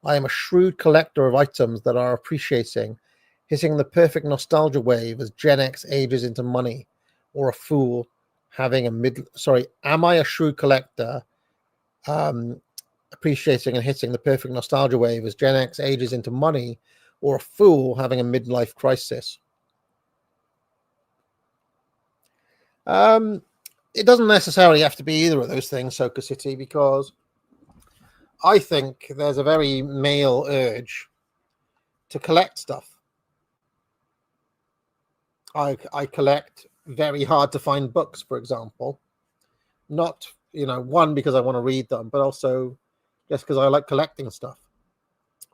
I am a shrewd collector of items that are appreciating, hitting the perfect nostalgia wave as Gen X ages into money, or a fool having a mid. Sorry, am I a shrewd collector, appreciating and hitting the perfect nostalgia wave as Gen X ages into money, or a fool having a midlife crisis? It doesn't necessarily have to be either of those things, Soka City, because I think there's a very male urge to collect stuff. I collect very hard to find books, for example. Not, one, because I want to read them, but also just because I like collecting stuff.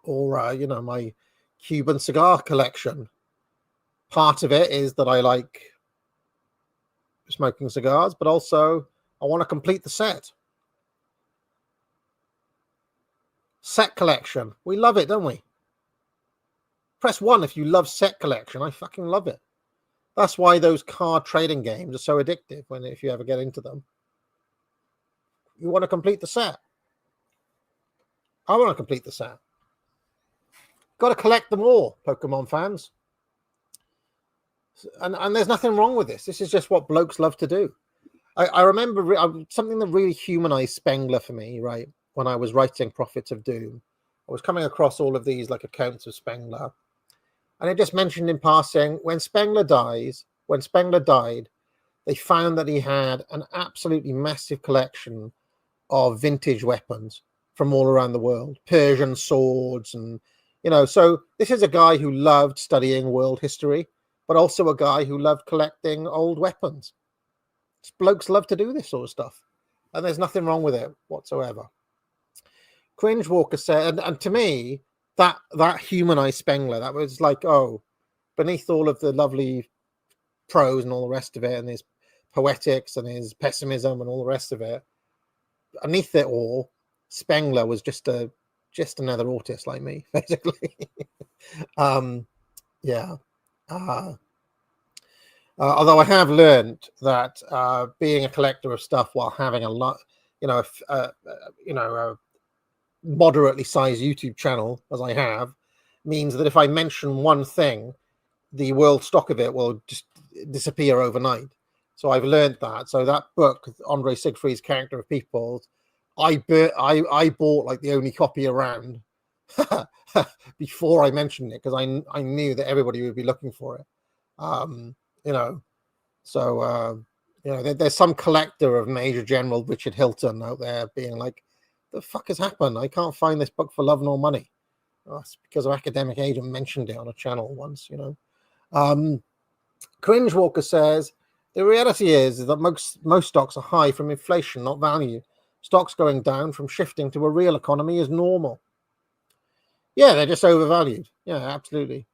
Or, my Cuban cigar collection. Part of it is that I like smoking cigars, but also I want to complete the set. Set collection. We love it, don't we? Press 1 if you love set collection. I fucking love it. That's why those card trading games are so addictive if you ever get into them. You want to complete the set. I want to complete the set. Got to collect them all, Pokemon fans. And there's nothing wrong with this. This is just what blokes love to do. I remember something that really humanized Spengler for me, right? When I was writing Prophets of Doom, I was coming across all of these accounts of Spengler. And it just mentioned in passing, when Spengler died, they found that he had an absolutely massive collection of vintage weapons from all around the world, Persian swords, and so this is a guy who loved studying world history, but also a guy who loved collecting old weapons. Blokes love to do this sort of stuff, and there's nothing wrong with it whatsoever. Cringe Walker said, and to me, that humanized Spengler. That was beneath all of the lovely prose and all the rest of it, and his poetics and his pessimism and all the rest of it, beneath it all, Spengler was just another autist like me, basically. Although I have learned that being a collector of stuff while having a lot, a moderately sized YouTube channel, as I have, means that if I mention one thing, the world stock of it will just disappear overnight. So I've learned that. So that book, Andre Siegfried's Character of People, I bought the only copy around before I mentioned it, because I knew that everybody would be looking for it. There's some collector of Major General Richard Hilton out there being like, the fuck has happened? I can't find this book for love nor money. Oh, it's because of Academic Agent mentioned it on a channel once, Cringe Walker says, the reality is that most stocks are high from inflation, not value. Stocks going down from shifting to a real economy is normal. Yeah, they're just overvalued. Yeah, absolutely.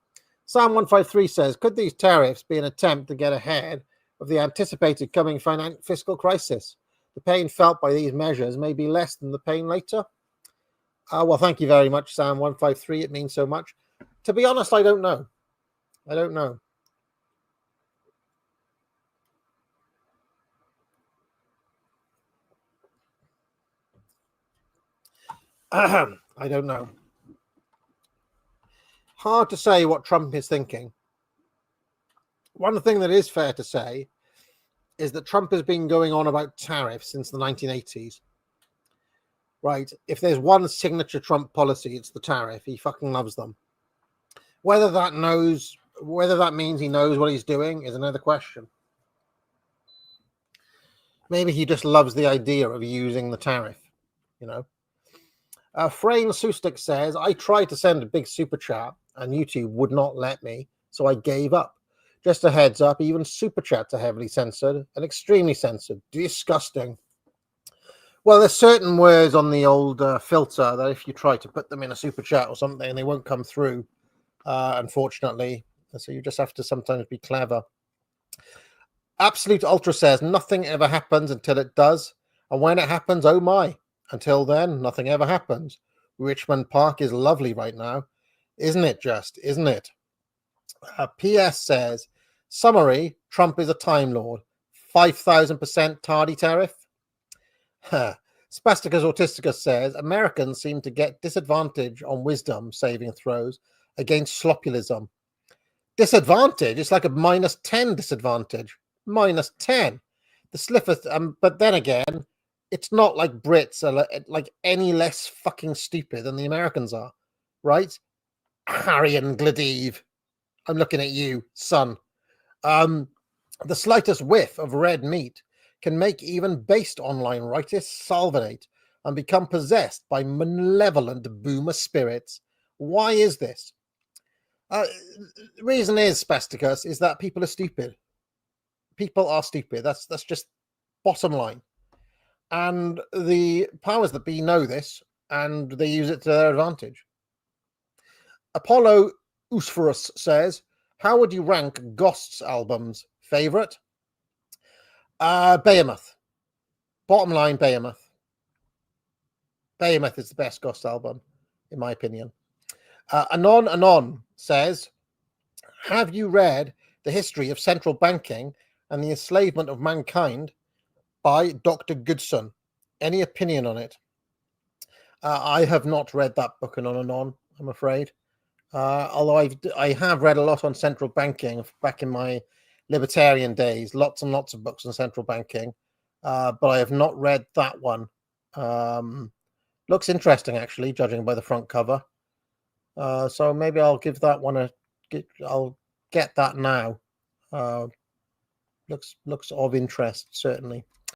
Sam153 says, could these tariffs be an attempt to get ahead of the anticipated coming fiscal crisis? The pain felt by these measures may be less than the pain later. Well, thank you very much, Sam153. It means so much. To be honest, I don't know. I don't know. Hard to say what Trump is thinking. One thing that is fair to say is that Trump has been going on about tariffs since the 1980s. Right? If there's one signature Trump policy, it's the tariff. He fucking loves them. Whether that means he knows what he's doing is another question. Maybe he just loves the idea of using the tariff, Frame Sustik says, I tried to send a big super chat and YouTube would not let me, so I gave up. Just a heads up, even super chats are heavily censored and extremely censored. Disgusting. Well, there's certain words on the old filter that if you try to put them in a super chat or something, they won't come through, unfortunately. So you just have to sometimes be clever. Absolute Ultra says, nothing ever happens until it does. And when it happens, oh my. Until then, nothing ever happens. Richmond Park is lovely right now. Isn't it just? Isn't it? PS says, summary, Trump is a Time Lord. 5,000% tardy tariff. Spasticus Autisticus says Americans seem to get disadvantage on wisdom saving throws against slopulism. Disadvantage? It's like a -10 disadvantage. -10. The sliffers, but then again, it's not like Brits are like any less fucking stupid than the Americans are, right? Harrion Gladive, I'm looking at you, son. The slightest whiff of red meat can make even based online writers salivate and become possessed by malevolent boomer spirits. Why is this? The reason is, Spasticus, is that people are stupid. People are stupid. That's just bottom line. And the powers that be know this, and they use it to their advantage. Apollo Usphorus says, how would you rank Ghost's albums? Favorite? Behemoth. Bottom line, Behemoth. Behemoth is the best Ghost album, in my opinion. Anon says, have you read The History of Central Banking and the Enslavement of Mankind by Dr. Goodson? Any opinion on it? I have not read that book, Anon, I'm afraid. Although I have read a lot on central banking back in my libertarian days, lots and lots of books on central banking, but I have not read that one. Looks interesting, actually, judging by the front cover. So maybe I'll give that one I'll get that now. Looks of interest, certainly.